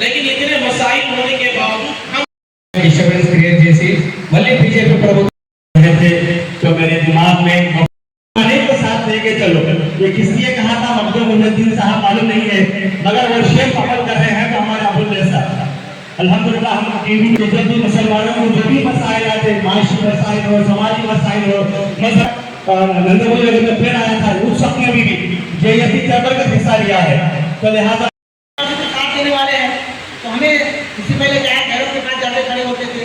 लेकिन इतने मसाइल होने के बावजूद हम डिस्टर्बेंस क्रिएट చేసి మళ్ళీ बीजेपी ప్రభుత్వం जो मेरे दिमाग में को साथ लेके चलो। ये किस लिए कहा था मखदूम मुहिद्दीन साहब मालूम नहीं है, मगर वो शेख अमल कर रहे हैं तो हमारे अबुल जैसा अल्हम्दुलिल्लाह हम टीवी में जब भी मुसलमानों को जो भी मसाइल आते, माशी मसाइल हो, समाजी मसाइल हो, नंदपुर में पेड़ आया था उस सब में भी जेएसी जबरदस्त हिस्सा लिया है। तो लिहाजा साथ देने वाले हैं तो हमें इससे पहले क्या घरों के पास जाके खड़े होते थे,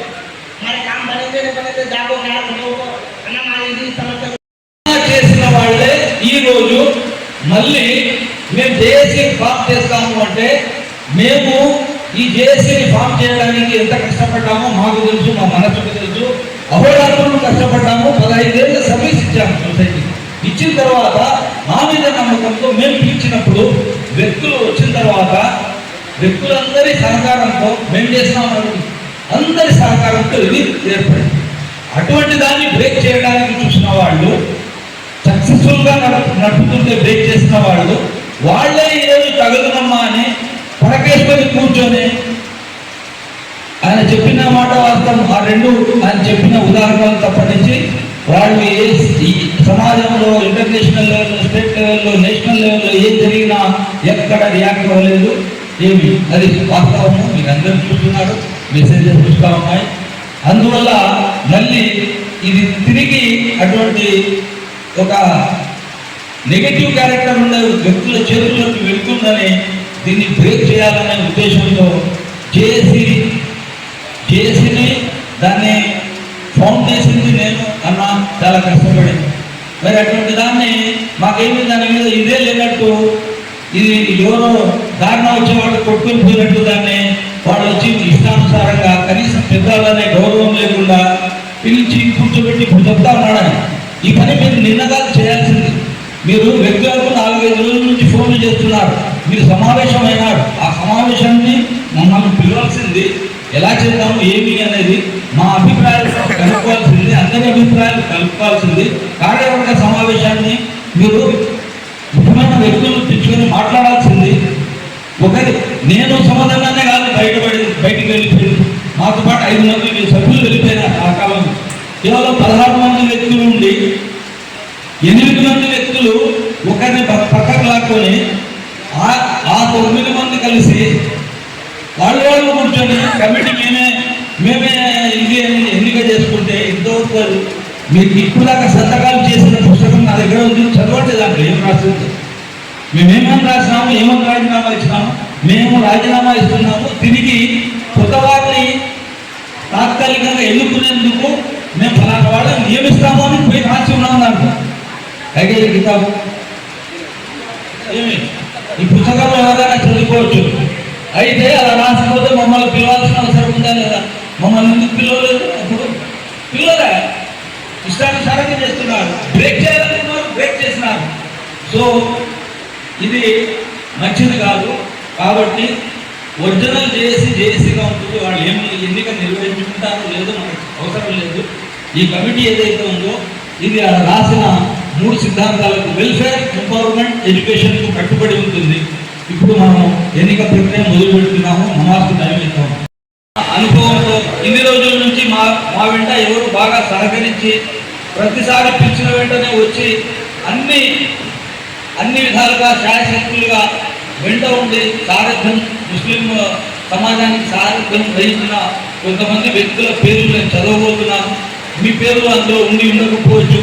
हमारे काम बने थे नहीं बने थे, जागो क्या खड़े होकर अन्न मारेगी समस्या చేసిన వాళ్ళే ఈ రోజు మళ్ళీ మేము జేఏసీ ఫామ్ చేస్తాము అంటే మేము ఈ జేఏసీని ఫామ్ చేయడానికి ఎంత కష్టపడ్డామో మాకు తెలుసు, మా మనసుకు తెలుసు. అహోరాత్రులు కష్టపడ్డాము, 15 ఏళ్ళ సర్వీస్ ఇచ్చాము సొసైటీ. ఇచ్చిన తర్వాత మా మీద నమ్మకంతో మేము పిలిచినప్పుడు వ్యక్తులు వచ్చిన తర్వాత వ్యక్తులందరి సహకారంతో మేము చేస్తున్నాం, అందరి సహకారంతో ఇది ఏర్పడింది. అటువంటి దాన్ని బ్రేక్ చేయడానికి చూసిన వాళ్ళు, సక్సెస్ఫుల్ గా నడుపుతుంటే బ్రేక్ చేసిన వాళ్ళు వాళ్ళే ఈరోజు తగదునమ్మా అని పడకేసుకొని కూర్చొని ఆయన చెప్పిన మాట వాస్తవం. ఆ రెండు ఆయన చెప్పిన ఉదాహరణలు తప్పనించి వాళ్ళు ఈ సమాజంలో ఇంటర్నేషనల్ లెవెల్లో, స్టేట్ లెవెల్లో, నేషనల్ లెవెల్లో ఏం జరిగినా ఎక్కడ రియాక్ట్ అవ్వలేదు. ఏమి అది వాస్తవము, మీరు అందరూ చూస్తున్నారు, మెసేజెస్ చూస్తూ ఉన్నాయి. అందువల్ల మళ్ళీ ఇది తిరిగి అటువంటి ఒక నెగటివ్ క్యారెక్టర్ ఉండే వ్యక్తుల చేతుల్లోకి వెళ్తుందని దీన్ని బ్రేక్ చేయాలనే ఉద్దేశంతో జేఏసీని దాన్ని ఫౌండ్ చేసింది నేను అన్న చాలా కష్టపడింది. మరి అటువంటి దాన్ని మాకేమి దాని మీద ఇదే లేనట్టు, ఇది ఎవరో దారుణ వచ్చే వాళ్ళు కొట్టుకుని పోయినట్టు దాన్ని వాళ్ళు వచ్చి ఇష్టానుసారంగా కనీసం పెద్దలనే గౌరవం లేకుండా పిలిచి కూర్చోబెట్టి ఇప్పుడు చెప్తా ఉన్నాడని ఈ పని మీరు నిన్నగా చేయాల్సింది. మీరు వ్యక్తులకు 4-5 రోజుల నుంచి ఫోన్లు చేస్తున్నారు, మీరు సమావేశం అయినారు. ఆ సమావేశాన్ని మమ్మల్ని పిలవాల్సింది, ఎలా చేద్దాము ఏమి అనేది మా అభిప్రాయాలు కలుపుకోవాల్సింది, అందరి అభిప్రాయాలు కలుపుకోవాల్సింది. కార్యవర్గ సమావేశాన్ని మీరు ముఖ్యమైన వ్యక్తులను తెచ్చుకొని మాట్లాడాల్సింది. ఒకరి నేను సమాధానాన్ని కాదు బయటికి వెళ్ళిపోయింది. మాతో పాటు 5 మంది సభ్యులు వెళ్ళిపోయినారు. ఆ కాలంలో కేవలం 16 మంది వ్యక్తులు ఉండి 8 మంది వ్యక్తులు ఒకరిని పక్కకు లాక్కొని ఆ 9 మంది కలిసి వాళ్ళు కూర్చొని కమిటీ మేమే ఇది ఎన్నిక చేసుకుంటే ఇంతవరకు మీకు ఇప్పుడు దాకా సంతకాలు చేసిన పుస్తకం నా దగ్గర ఉంది, చదవండి. దాంట్లో ఏం రాస్తుంది, మేమేమని రాసినాము, ఏమని రాజీనామా ఇచ్చినాము, మేము రాజీనామా ఇస్తున్నాము, తిరిగి కొత్త వారిని తాత్కాలికంగా ఎన్నుకునేందుకు మేము ఫలానా వాళ్ళని నియమిస్తాము అని పోయి రాసి ఉన్నాం. దాంట్లో అయితే కితాబు ఏమి ఈ పుస్తకంలో ఎవరైనా చదువుకోవచ్చు. అయితే అలా రాసిపోతే మమ్మల్ని పిలవాల్సిన అవసరం ఉందా లేదా? మమ్మల్ని ఎందుకు పిలవలేదు? అప్పుడు పిల్లలే ఇష్టానుసారంగా చేస్తున్నారు, బ్రేక్ చేయాలనుకున్నారు, బ్రేక్ చేసినారు. సో ఇది మంచిది కాదు. కాబట్టి ఒరిజినల్ జేఏసీగా ఉంటుంది. వాళ్ళు ఏమి ఎన్నిక నిర్వహించుకుంటారో లేదో మనకు అవసరం లేదు. ఈ కమిటీ ఏదైతే ఉందో ఇది రాసిన 3 సిద్ధాంతాలకు, వెల్ఫేర్, ఎంపవర్మెంట్, ఎడ్యుకేషన్కు కట్టుబడి ఉంటుంది. ఇప్పుడు మనం ఎన్నిక ప్రక్రియ మొదలు పెడుతున్నాము. నమాజ్కు టైం ఇస్తాము. అనుభవంతో ఇన్ని రోజుల నుంచి మా వెంట ఎవరు బాగా సహకరించి ప్రతిసారి పిలిచిన వెంటనే వచ్చి అన్ని విధాలుగా శాయశక్తులుగా వెంట ఉండి సారథ్యం, ముస్లిం సమాజానికి సారథ్యం వహించిన కొంతమంది వ్యక్తుల పేర్లు నేను చదవబోతున్నాను. మీ పేర్లు అందులో ఉండి ఉండకపోవచ్చు.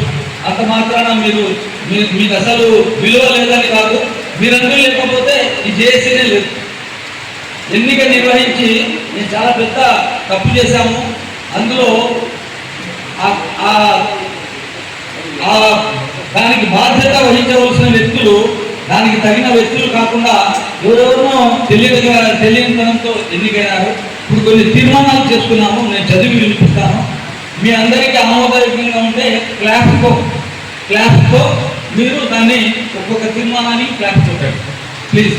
అంత మాత్రాన మీకు అసలు విలువ లేదని కాదు, మీరందరూ లేకపోతే ఈ జేఏసీనే లేదు. ఎన్నిక నిర్వహించి నేను చాలా పెద్ద తప్పు చేశాము. అందులో దానికి బాధ్యత వహించవలసిన వ్యక్తులు, దానికి తగిన వ్యక్తులు కాకుండా ఎవరెవరో తెలియనితనంతో ఎన్నికైనారు. ఇప్పుడు కొన్ని తీర్మానాలు చేసుకున్నాము, నేను చదివి వినిపిస్తాను. మీ అందరికీ ఆమోదయోగ్యంగా ఉంటే క్లాప్తో మీరు దాన్ని ఒక్కొక్క తీర్మానాన్ని క్లాప్ కొట్టండి ప్లీజ్.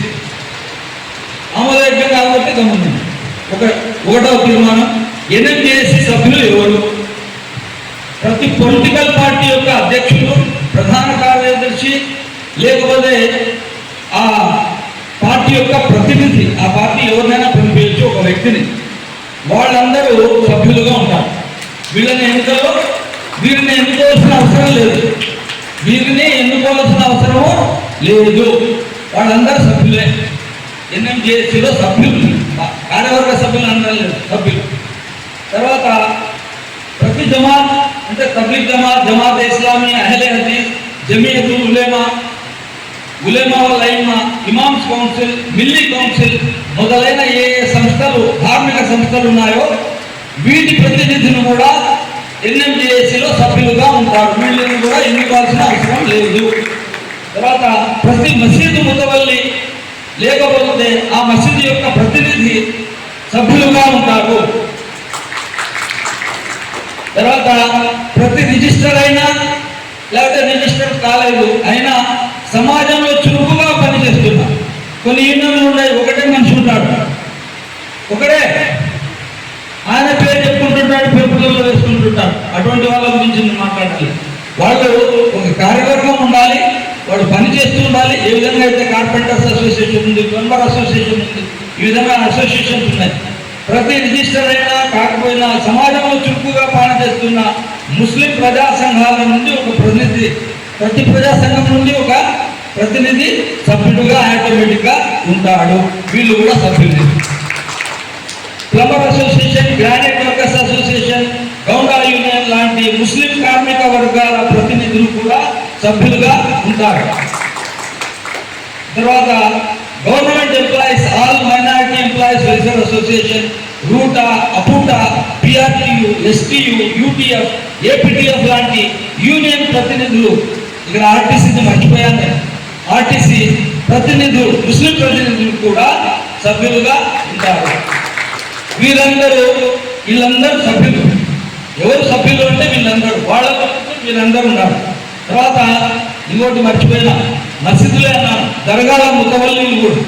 ఆమోదయోగ్యం కాబట్టి గమనించండి. ఒకటవ తీర్మానం, ఎన్ఎంజేఏసీ సభ్యులు ఎవరు? ప్రతి పొలిటికల్ పార్టీ యొక్క అధ్యక్షులు, ప్రధాన కార్యదర్శి, లేకపోతే ఆ పార్టీ యొక్క ప్రతినిధి, ఆ పార్టీ ఎవరినైనా పంపి వ్యక్తిని, వాళ్ళందరూ సభ్యులుగా ఉంటారు. వీళ్ళని వీరిని ఎన్నుకోవాల్సిన అవసరం లేదు, వీరిని ఎన్నుకోవాల్సిన అవసరము లేదు. వాళ్ళందరూ సభ్యులే, ఎన్ఎంజేఏసీలో సభ్యులు, కార్యవర్గ సభ్యులు అందరూ లేదు, సభ్యులు. తర్వాత ప్రతి జమాత్ అంటే తబ్లీగ్ జమాత్, జమాత్ ఇస్లామీ, అహ్లే హదీస్, జమీయతుల్ ఉలేమా, ఉలేమా వల్ అయిమ్మా, ఇమామ్స్ కౌన్సిల్, మిల్లీ కౌన్సిల్ మొదలైన ఏ సంస్థలు, ధార్మిక సంస్థలు ఉన్నాయో వీటి ప్రతినిధులు కూడా ఎన్ఎంజేఏసీలో సభ్యులుగా ఉంటారు. వీళ్ళని కూడా ఎన్నుకోవాల్సిన అవసరం లేదు. తర్వాత ప్రతి మసీదు ముతవల్లి లేకపోతే ఆ మసీదు యొక్క ప్రతినిధి సభ్యులుగా ఉంటారు. తర్వాత ప్రతి రిజిస్టర్ అయినా లేకపోతే రిజిస్టర్ కాలేదు అయినా సమాజంలో చురుకుగా పనిచేస్తున్నారు. కొన్ని యూనియన్లు ఉన్నాయి, ఒకటే మనిషి ఉంటాడు, ఒకడే ఆయన పేరు చెప్పుకుంటుంటాడు, పేపర్లలో వేసుకుంటుంటాడు. అటువంటి వాళ్ళ గురించి మాట్లాడాలి. వాళ్ళు ఒక కార్యవర్గం ఉండాలి, వాడు పని చేస్తూ ఉండాలి. ఏ విధంగా అయితే కార్పెంటర్స్ అసోసియేషన్ ఉంది, ప్లంబర్ అసోసియేషన్ ఉంది, ఈ విధంగా అసోసియేషన్స్ ఉన్నాయి. ప్రతి రిజిస్టర్ అయినా కాకపోయినా సమాజంలో చురుకుగా పనిచేస్తున్న ముస్లిం ప్రజా సంఘాల నుండి ఒక ప్రతినిధి, ప్రతి ప్రజా సంఘం నుండి ఒక ప్రతినిధి సభ్యుడుగా ఆటోమేటిక్గా ఉంటాడు. వీళ్ళు కూడా సభ్యులు. Plumber association, granite workers association, గౌండా యూనియన్ లాంటి ముస్లిం కార్మిక వర్గాల ప్రతినిధులు కూడా సభ్యులుగా ఉంటారు. తర్వాత government employees, all minority employees welfare association, రూటా, అపుటా, పిఆర్టీయు, ఎస్టీయు, యూటీఎఫ్, ఏపీటీఎఫ్ లాంటి యూనియన్ ప్రతినిధులు, ఇక్కడ ఆర్టీసీని మర్చిపోయాను, ఆర్టీసీ ప్రతినిధులు, ముస్లిం ప్రతినిధులు కూడా సభ్యులుగా ఉంటారు. వీళ్ళందరూ సభ్యులు. ఎవరు సభ్యులు అంటే వీళ్ళందరూ, వాళ్ళ వీళ్ళందరూ ఉన్నారు. తర్వాత ఇంకోటి మర్చిపోయినా, మసీదులే అన్నాను, దర్గాల ముతవల్లీలు కూడా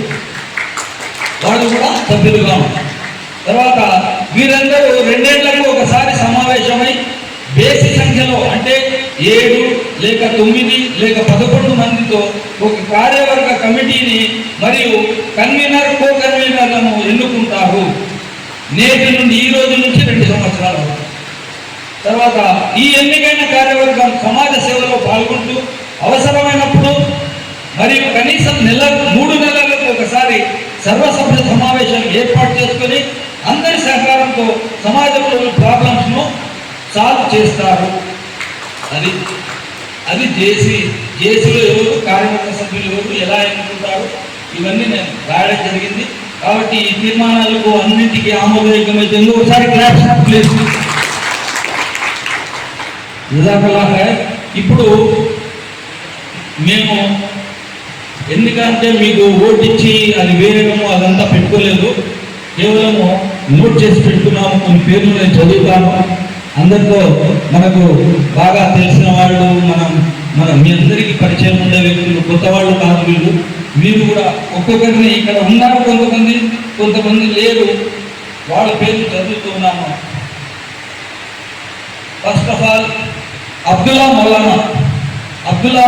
వాళ్ళు కూడా సభ్యులుగా ఉంటారు. తర్వాత వీరందరూ 2 ఏళ్లకు ఒకసారి సమావేశమై బేసి సంఖ్యలో అంటే 7 లేక 9 లేక 11 మందితో ఒక కార్యవర్గ కమిటీని మరియు కన్వీనర్, కో కన్వీనర్లను ఎన్నుకుంటారు. నేటి నుండి, ఈ రోజు నుంచి 2 సంవత్సరాల వరకు. తర్వాత ఈ ఎన్నికైన కార్యవర్గం సమాజ సేవలో పాల్గొంటూ అవసరమైనప్పుడు మరియు కనీసం 3 నెలలకు ఒకసారి సర్వసభ్య సమావేశం ఏర్పాటు చేసుకొని అందరి సహకారంతో సమాజంలోని ప్రాబ్లమ్స్ను సాల్వ్ చేస్తారు. అది జేసీలో ఎవరు, కార్యవర్గ సభ్యులు ఎవరు, ఎలా ఎన్నుకుంటారు, ఇవన్నీ నేను రాయడం జరిగింది. కాబట్టి ఈ తీర్మానాలకు అన్నింటికీ ఆమోదయోగ్యమైతే ఒకసారి క్లాప్స్ ప్లీజ్. ఇప్పుడు మేము ఎందుకంటే మీకు ఓటు ఇచ్చి అది వేరేమో అదంతా పెట్టుకోలేదు, కేవలము నోట్ చేసి పెట్టుకున్నాము. కొన్ని పేర్లు నేను చదువుతాను. అందరితో మనకు బాగా తెలిసిన వాళ్ళు, మనం మీ అందరికీ పరిచయం ఉండే వ్యక్తులు, కొత్త వాళ్ళు కాదు వీళ్ళు. మీరు కూడా ఒక్కొక్కరిని ఇక్కడ ఉన్నారు, కొంతమంది లేరు, వాళ్ళ పేర్లు చదువుతున్నాము. First of all Abdullah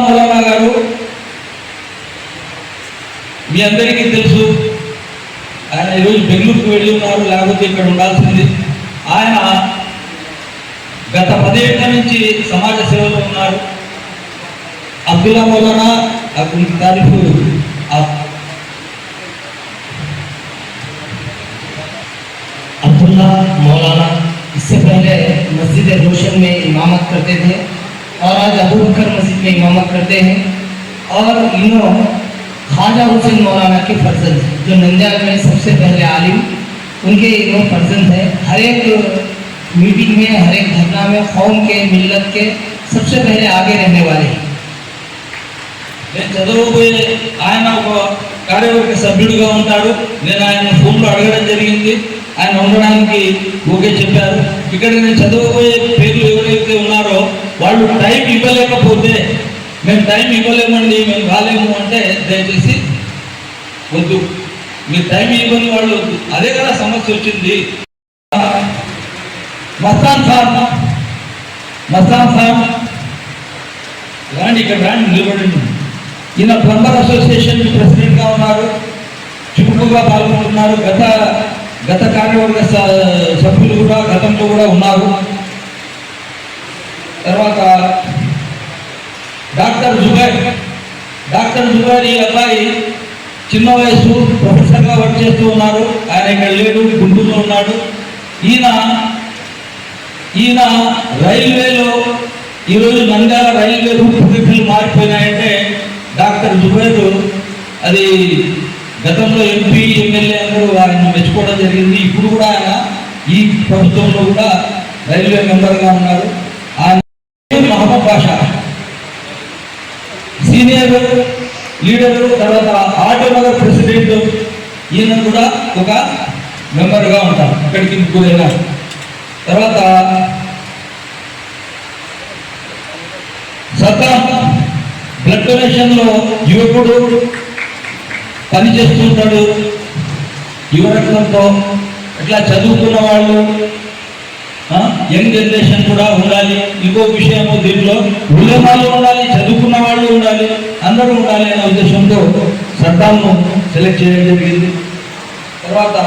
Maulana గారు మీ అందరికీ తెలుసు. ఆయన ఈరోజు బెంగళూరుకు వెళ్ళి ఉన్నారు, లేకపోతే ఇక్కడ ఉండాల్సింది. ఆయన గత 10 ఏళ్ల నుంచి సమాజ సేవలో ఉన్నారు. అబ్దుల్లా మౌలానా తారీఫు अब्दुल्ला मौलाना इससे पहले मस्जिद रोशन में इमामत करते थे और आज अबू बकर मस्जिद में इमामत करते हैं। और इन्हों ख्वाजा हुसैन मौलाना के फर्जंद हैं, जो नंदियाल में सबसे पहले आलिम, उनके इन्हों फर्जंद है। हर एक मीटिंग में, हर एक धरना में कौम के, मिल्लत के सबसे पहले आगे रहने वाले हैं। నేను చదవబోయే ఆయన ఒక కార్యవర్గ సభ్యుడిగా ఉంటాడు. నేను ఆయన ఫోన్లో అడగడం జరిగింది, ఆయన ఉండడానికి ఓకే చెప్పారు. ఇక్కడ నేను చదవబోయే పేర్లు ఎవరైతే ఉన్నారో వాళ్ళు టైం ఇవ్వలేకపోతే, మేము టైం ఇవ్వలేమండి, మేము రాలేము అంటే దయచేసి వద్దు. మీరు టైం ఇవ్వని వాళ్ళు వద్దు. అదే కదా సమస్య వచ్చింది. మస్తాన్ సాబ్ రాండి, ఇక్కడ రాండి, నిలబడండి. ఈయన ప్లంబర్ అసోసియేషన్ ప్రెసిడెంట్గా ఉన్నారు, చురుకుగా పాల్గొంటున్నారు. గత గత కార్యవర్గ సభ్యులు కూడా గతంలో కూడా ఉన్నారు. తర్వాత డాక్టర్ జుబైర్ ఈ అబ్బాయి చిన్న వయసు ప్రొఫెసర్గా వర్క్ చేస్తూ ఉన్నారు. ఆయన ఇక్కడ లేడు, గుంటూరులో ఉన్నాడు. ఈయన రైల్వేలో ఈరోజు నంద్యాల రైల్వే రూపురేఖలు మారిపోయినాయంటే డాక్టర్ జుబైర్ అది గతంలో ఎంపీ ఎమ్మెల్యే అందరూ ఆయన మెచ్చుకోవడం జరిగింది. ఇప్పుడు కూడా ఆయన ఈ ప్రభుత్వంలో కూడా రైల్వే మెంబర్గా ఉన్నారు. ఆయన మహమ్మద్ బాషా సీనియర్ లీడరు, తర్వాత ఆటోనగర్ ప్రెసిడెంట్, ఈయన కూడా ఒక మెంబర్గా ఉంటారు. ఇక్కడికి ముగ్గురైనా. తర్వాత సద్దాం బ్లడ్ డొనేషన్లో యువకుడు పనిచేస్తుంటాడు. యువరత్నంతో ఇట్లా చదువుకున్న వాళ్ళు, యంగ్ జనరేషన్ కూడా ఉండాలి. ఇంకో విషయము దీంట్లో ఉలేమాలు ఉండాలి, చదువుకున్న వాళ్ళు ఉండాలి, అందరూ ఉండాలి అనే ఉద్దేశంతో సద్దాంను సెలెక్ట్ చేయడం జరిగింది. తర్వాత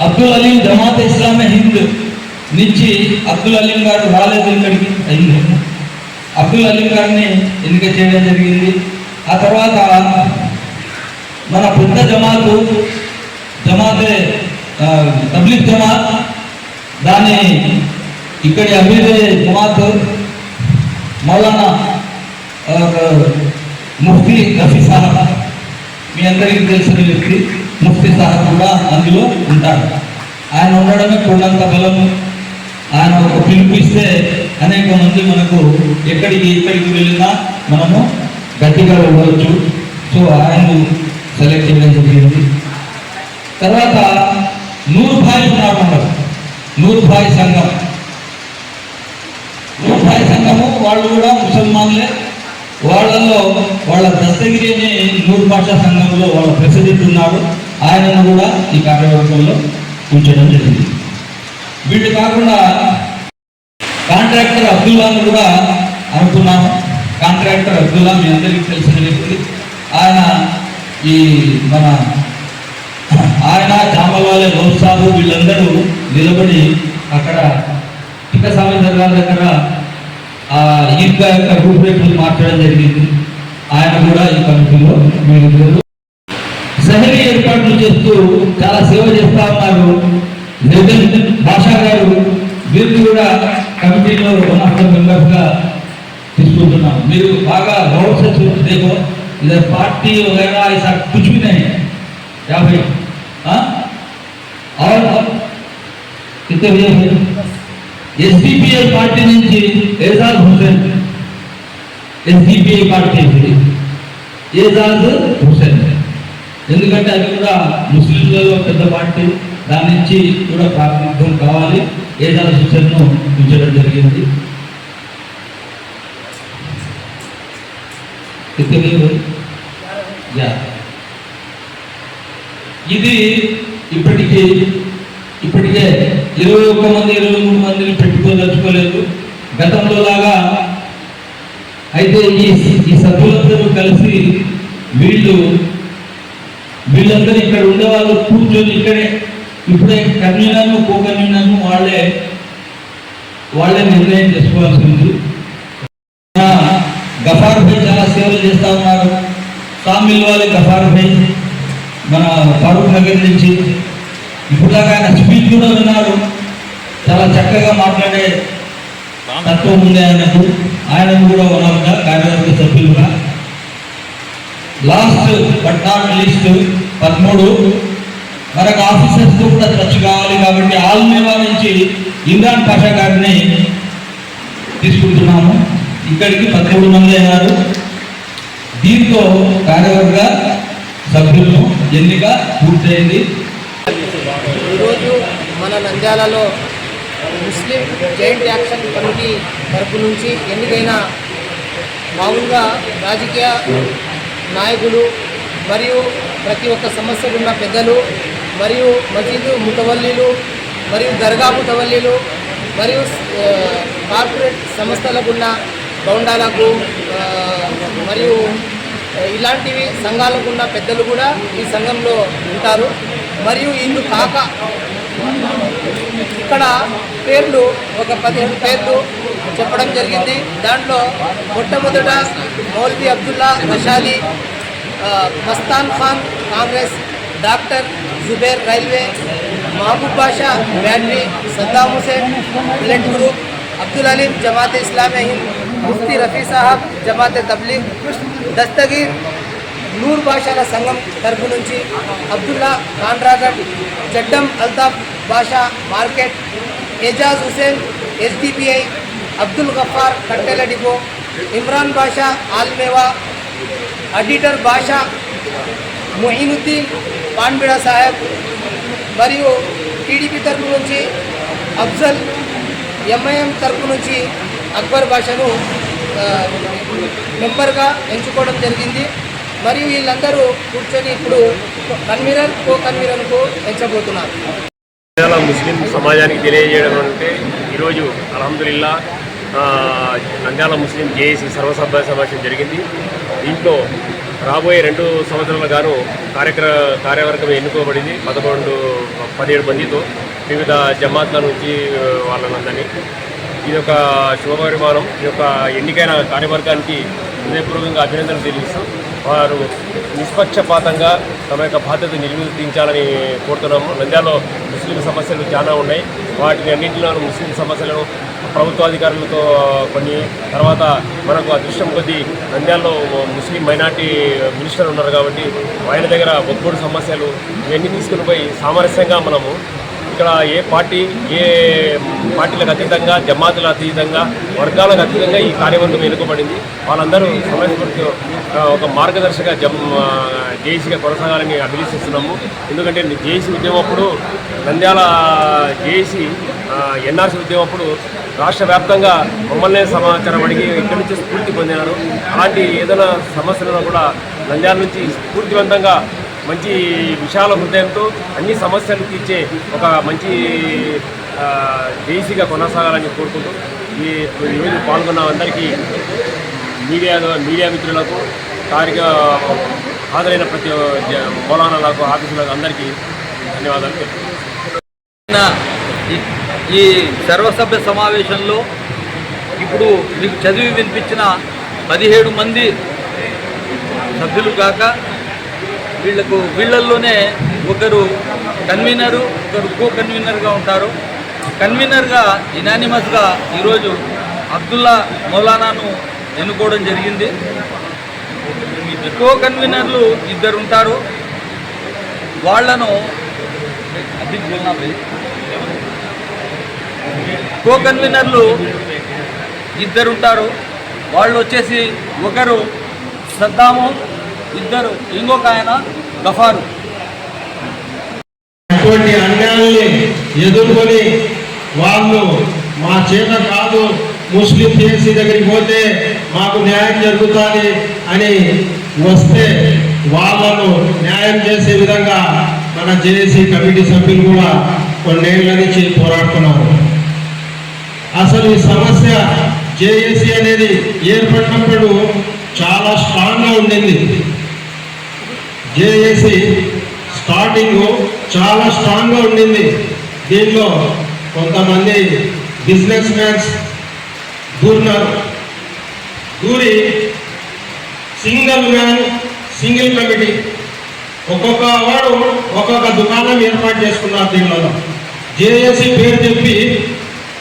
అబ్దుల్ అలీం జమాత్ ఇస్లామే హింద్ నుంచి అబ్దుల్ అలీం గారు రాలేదు, ఇక్కడికి అయింది. అబ్దుల్ అలీం గారిని ఎన్నిక చేయడం జరిగింది. ఆ తర్వాత మన పెద్ద జమాతే తబ్లీగ్ జమాత్, దాన్ని ఇక్కడి అమీర్ జమాత్ మౌలానా ముఫ్తీ రఫీ సాహబ్, మీ అందరికీ తెలిసిన వ్యక్తి. ముఫ్తీ సాహబ్ కూడా అందులో ఉంటాడు. ఆయన ఉండడమే కొండంత బలము. ఆయన ఒక పిలిపిస్తే అనేక మంది మనకు ఎక్కడికి వెళ్ళినా మనము గట్టిగా ఉండవచ్చు. సో ఆయన సెలెక్ట్ చేయడం జరిగింది. తర్వాత నూర్భాయ్ ఉన్నారు. నూర్భాయ్ సంఘము వాళ్ళు కూడా ముసల్మాన్లే. వాళ్ళ దస్తగిరి అనే నూర్ భాషా సంఘంలో వాళ్ళ ప్రెసిడెంట్ ఉన్నాడు. ఆయనను కూడా ఈ కార్యవర్గంలో ఉంచడం జరిగింది. వీళ్ళు కాకుండా కాంట్రాక్టర్ అబ్దుల్లాను కూడా అనుకున్నాము. కాంట్రాక్టర్ అబ్దుల్లా మీ అందరికీ తెలిసిన వ్యక్తి. ఆయన చామవాలే గౌసాబు వీళ్ళందరూ నిలబడి అక్కడ టిక్కస్వామి దర్గా దగ్గర ఈద్గా యొక్క రూపురేఖలు మార్చడం జరిగింది. ఆయన కూడా ఈ కమిటీలో మీరు సహరీ ఏర్పాట్లు చేస్తూ చాలా సేవ చేస్తా ఉన్నారు. జగన్ భాషా గారు వీరిని కూడా కమిటీలో వన్ ఆఫ్ ద మెంబర్స్గా తీసుకుంటున్నాం. మీరు బాగా गौर से देखो, इधर पार्टी वगैरह ऐसा कुछ भी नहीं है क्या भाई? और कितने भैया SDPI पार्टी నుంచి ఏజాజ్ హుసేన్, SDPI పార్టీ ఏజాజ్ హుసేన్, ఎందుకంటే అది కూడా ముస్లింలలో పెద్ద పార్టీ, దాని నుంచి కూడా ప్రాతినిధ్యం కావాలి. ఏజాజ్ హుసేన్ను ఉంచడం జరిగింది. ఇది ఇప్పటికే 21 మంది 23 మందిని పెట్టుకోదలుచుకోలేదు గతంలో లాగా. అయితే ఈ సభ్యులందరూ కలిసి వీళ్ళందరూ ఇక్కడ ఉండేవాళ్ళు కూర్చొని ఇక్కడే ఇప్పుడే కన్వీనర్ను కో కన్వీనర్ను వాళ్ళే నిర్ణయం చేసుకోవాల్సి ఉంది. గఫార్ భాయ్ చాలా సేవలు చేస్తూ ఉన్నారు. షామిల్ వాళ్ళే గఫార్ భాయ్ మన ఫరూక్ నగర్ నుంచి. ఇప్పుడు దాకా ఆయన స్పీచ్ కూడా విన్నారు. చాలా చక్కగా మాట్లాడే తత్వం ఉంది ఆయనకు. ఆయనను కూడా వన్ ఆఫ్ ద కార్యవర్గ సభ్యులుగా. లాస్ట్ బట్ నాట్ లీస్ట్ 13 మనకు ఆఫీసర్స్తో కూడా టచ్ కావాలి కాబట్టి ఆల్మేవా నుంచి ఇమ్రాన్ పాషా గారిని తీసుకుంటున్నాము. ఇక్కడికి 13 మంది అయినారు. దీంతో కార్యవర్గ సభ్యులను ఎన్నిక పూర్తయింది. ఈరోజు మన నంద్యాలలో ముస్లిం జాయింట్ యాక్షన్ కమిటీ తరపు నుంచి ఎన్నికైన మామూలుగా రాజకీయ నాయకులు మరియు ప్రతి ఒక్క సమస్యలు ఉన్న పెద్దలు మరియు మసీదు ముతవల్లీలు మరియు దర్గా ముతవల్లీలు మరియు కార్పొరేట్ సంస్థలకు ఉన్న గౌండాలకు మరియు ఇలాంటివి సంఘాలకు ఉన్న పెద్దలు కూడా ఈ సంఘంలో ఉంటారు. మరియు వీళ్ళు కాక ఇక్కడ పేర్లు ఒక 17 పేర్లు చెప్పడం జరిగింది. దాంట్లో మొట్టమొదట మౌల్వీ Abdullah Rashadi, Mastan Khan Congress, doctor Zubair railway, Mahaboob Basha battery, Saddam Hussain Millat group, Abdul Aleem Jamaat Islami Hind, Mufti Rafi Sahab Jamaat Tabligh, Dastagir Noor బాషాల సంఘం తరఫు నుంచి, అబ్దుల్లా ఖాన్రాగఢ్, జడ్డం అల్తాఫ్ బాషా మార్కెట్, ఏజాజ్ హుసేన్ ఎస్డిపిఐ, అబ్దుల్ గఫార్ కట్టెల డిపో, ఇమ్రాన్ బాషా ఆల్మేవా, అడిటర్ బాషా మొయినుద్దీన్ పాన్బిడా సాహెబ్, మరియు టీడీపీ తరఫు నుంచి అఫ్జల్, ఎంఐఎం తరఫు నుంచి అక్బర్ బాషాను మెంబర్గా ఎంచుకోవడం జరిగింది. మరియు వీళ్ళందరూ కూర్చొని ఇప్పుడు కన్వీనర్ కో కన్వీనర్కు ఎంచబోతున్నారు. ముస్లిం సమాజానికి తెలియజేయడం అంటే ఈరోజు అల్హమ్దులిల్లా నంద్యాల ముస్లిం జేఏసీ సర్వసభ్య సమావేశం జరిగింది. దీంట్లో రాబోయే 2 సంవత్సరాల గాను కార్యవర్గం ఎన్నుకోబడింది 17 మందితో వివిధ జమాత్ల నుంచి వాళ్ళనందరినీ. ఇది ఒక శుభపరిమాణం. ఈ యొక్క ఎన్నికైన కార్యవర్గానికి హృదయపూర్వకంగా అభినందనలు తెలియజేస్తూ వారు నిష్పక్షపాతంగా తమ యొక్క బాధ్యత నిర్వర్తించాలని కోరుతున్నాము. నంద్యాలలో ముస్లిం సమస్యలు చాలా ఉన్నాయి. వాటిని అన్నింటిలోనూ ముస్లిం సమస్యలను ప్రభుత్వాధికారులతో కొన్ని, తర్వాత మనకు అదృష్టం కొద్దీ నంద్యాలలో ముస్లిం మైనార్టీ మినిస్టర్ ఉన్నారు కాబట్టి ఆయన దగ్గర ఒక్కడు సమస్యలు ఇవన్నీ తీసుకుని పోయి సామరస్యంగా మనము ఇక్కడ ఏ పార్టీలకు అతీతంగా, జమాతులకు అతీతంగా, వర్గాలకు అతీతంగా ఈ కార్యవర్గం ఎన్నుకోబడింది. వాళ్ళందరూ సమయస్ఫూర్తి ఒక మార్గదర్శక జేఏసీగా కొనసాగాలని అభిలషిస్తున్నాము. ఎందుకంటే జేఏసీ ఉద్యమం అప్పుడు నంద్యాల జేఏసీ ఎన్ఆర్సీ ఉద్యమం అప్పుడు రాష్ట్ర వ్యాప్తంగా మమ్మల్నే సమాచారం అడిగి ఇక్కడి నుంచి స్ఫూర్తి పొందినారు. అలాంటి ఏదైనా సమస్యలను కూడా నంద్యాల నుంచి స్ఫూర్తివంతంగా మంచి విశాల హృదయంతో అన్ని సమస్యలు తీర్చే ఒక మంచి జేఏసీగా కొనసాగాలని కోరుకుంటూ ఈరోజు పాల్గొన్న అందరికీ మీడియా మిత్రులకు, హాజరైన ప్రతి మౌలానాలకు, ఆఫీసులకు అందరికీ ధన్యవాదాలు. ఈ సర్వసభ్య సమావేశంలో ఇప్పుడు మీకు చదివి వినిపించిన 17 మంది సభ్యులు కాక వీళ్ళల్లోనే ఒకరు కన్వీనరు, ఒకరు కో కన్వీనర్గా ఉంటారు. కన్వీనర్గా యునానిమస్గా ఈరోజు అబ్దుల్లా మౌలానాను ఎన్నుకోవడం జరిగింది. కో కన్వీనర్లు 2 ఉంటారు. వాళ్లను కో కన్వీనర్లు 2 ఉంటారు. వాళ్ళు వచ్చేసి ఒకరు సద్దాము, ఇంకొక ఆయన గఫారు. అటువంటి అన్యాయాన్ని ఎదుర్కొని వాళ్ళు మా చేత కాదు, ముస్లిం జేఏసీ దగ్గరికి పోతే మాకు న్యాయం జరుగుతుంది అని వస్తే వాళ్ళను న్యాయం చేసే విధంగా మన జేఏసీ కమిటీ సభ్యులు కూడా కొన్నేళ్ల నుంచి పోరాడుతున్నారు. అసలు ఈ సమస్య జేఏసీ అనేది ఏర్పడినప్పుడు చాలా స్ట్రాంగ్గా ఉండింది. జేఏసీ స్టార్టింగ్ చాలా స్ట్రాంగ్గా ఉండింది. దీనిలో కొంతమంది బిజినెస్ మ్యాన్స్ దూరి సింగిల్ కమిటీ ఒక్కొక్క వాడు ఒక్కొక్క దుకాణం ఏర్పాటు చేసుకున్నారు. దీనిలో జేఏసీ పేరు చెప్పి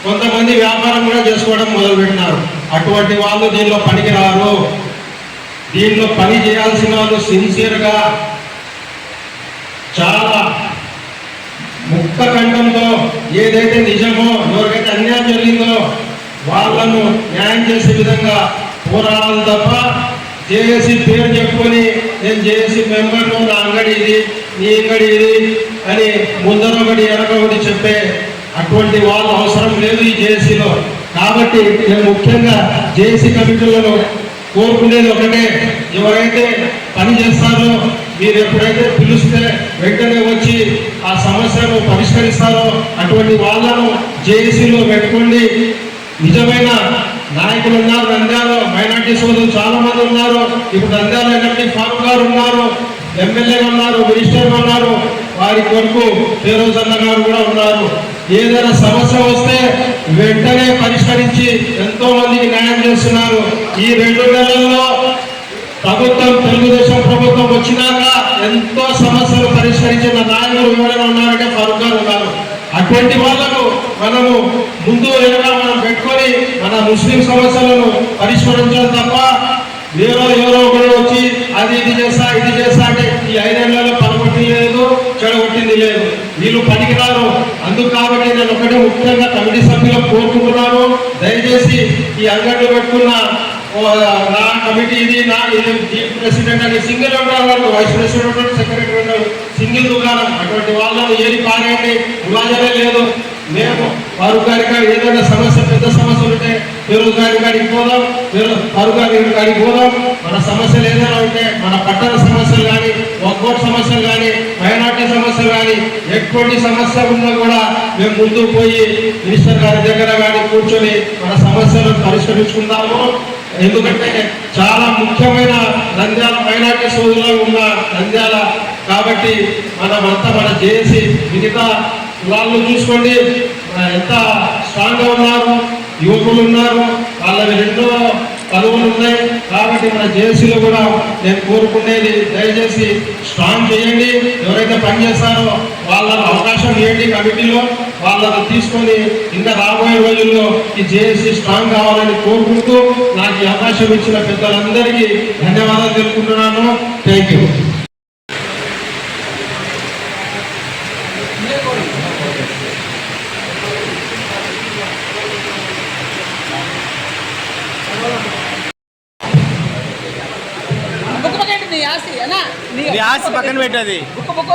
కొంతమంది వ్యాపారం కూడా చేసుకోవడం మొదలుపెట్టినారు. అటువంటి వాళ్ళు దీనిలో పనికిరారు. దీనిలో పని చేయాల్సిన వాళ్ళు సిన్సియర్గా చాలా ముక్త కంఠంతో ఏదైతే నిజమో, ఎవరికైతే అన్యాయం జరిగిందో వాళ్ళను న్యాయం చేసే విధంగా పోరాడాలి తప్ప జేఏసీ పేరు చెప్పుకొని నేను జేఏసీ మెంబర్ను, నా అంగడి ఇది, నీ అంగడి ఇది అని ముందరొకటి వెనకొకటి చెప్పే అటువంటి వాళ్ళు అవసరం లేదు ఈ జేఏసీలో. కాబట్టి నేను ముఖ్యంగా జేఏసీ కమిటీలను కోరుకునేది ఒకటే, ఎవరైతే పని చేస్తారో మీరు ఎప్పుడైతే పిలిస్తే వెంటనే వచ్చి ఆ సమస్యను పరిష్కరిస్తారో అటువంటి వాళ్ళను జేఏసీలో పెట్టుకోండి. నిజమైన నాయకులు ఉన్నారు. నంద్యాల మైనార్టీ సోదరులు చాలా మంది ఉన్నారు. ఇప్పుడు నంద్యాల ఎంపీ ఫారూక్ గారు ఉన్నారు, ఎమ్మెల్యే ఉన్నారు, మినిస్టర్ ఉన్నారు, వారి కొరకు ఫిరోజ్ అన్న గారు కూడా ఉన్నారు. ఏదైనా సమస్య వస్తే వెంటనే పరిష్కరించి ఎంతో మందికి న్యాయం చేస్తున్నారు. ఈ 2 నెలల్లో ప్రభుత్వం, తెలుగుదేశం ప్రభుత్వం వచ్చినాక ఎంతో సమస్యలు పరిష్కరించిన నాయకులు ఎవరైనా ఉన్నారంటే ఫారూక్ గారు ఉన్నారు. అటువంటి వాళ్ళకు మనము ముందు వెనుక మనం పెట్టుకొని మన ముస్లిం సమస్యలను పరిష్కరించాలి తప్ప ఎవరో ఒకరు వచ్చి అది ఇది చేస్తా అంటే ఈ 5 ఏళ్లలో పనికొట్టింది లేదు, చెడగొట్టింది లేదు. వీళ్ళు పనికిరారు. అందుకు కాబట్టి నేను ఒకటే ముఖ్యంగా కమిటీ సభ్యులకు కోరుకుంటున్నాను, దయచేసి ఈ అంగళ్ళు పెట్టుకున్న నా కమిటీ ఇది, నా చీఫ్ ప్రెసిడెంట్ అని సింగిల్ ఉంటారు, వైస్ ప్రెసిడెంట్ ఉంటారు, సెక్రటరీ ఉంటారు, సింగిల్ దుకాణం. అటువంటి వాళ్ళను ఏది పారేయండి, విభాజనే లేదు. మేము ఫారూక్ గారి కాడి ఏదైనా సమస్య, పెద్ద సమస్యలు ఉంటే ఫిరోజ్ గారి కాడికి పోదాం, ఫారూక్ గారి కాడికి పోదాం. మన సమస్యలు ఏదైనా ఉంటే, మన పట్టణ సమస్యలు కానీ, వక్ఫ్ సమస్యలు కానీ, మైనార్టీ సమస్యలు కానీ, ఎటువంటి సమస్య ఉన్నా కూడా మేము ముందుకు పోయి మినిస్టర్ గారి దగ్గర కానీ కూర్చొని మన సమస్యలను పరిష్కరించుకుందాము. ఎందుకంటే చాలా ముఖ్యమైన నంద్యాల మైనార్టీ సోదరులు ఉన్న నంద్యాల కాబట్టి మనమంతా మన చేసి మిగతా వాళ్ళు చూసుకోండి ఎంత స్ట్రాంగ్గా ఉన్నారు, యువకులు ఉన్నారు, వాళ్ళవి 2 పదవులు ఉన్నాయి. కాబట్టి మన జేఏసీలో కూడా నేను కోరుకునేది దయచేసి స్ట్రాంగ్ చేయండి. ఎవరైతే పనిచేస్తారో వాళ్ళకు అవకాశం ఇవ్వండి కమిటీలో, వాళ్ళను తీసుకొని ఇంకా రాబోయే రోజుల్లో ఈ జేఏసీ స్ట్రాంగ్ కావాలని కోరుకుంటూ నాకు ఈ అవకాశం ఇచ్చిన పెద్దలందరికీ ధన్యవాదాలు తెలుపుకుంటున్నాను. Thank you. బుక్ పక్కన నీ ఆస్తి అన్నా, నీ ఆస్తి పక్కన పెట్టది. బుక్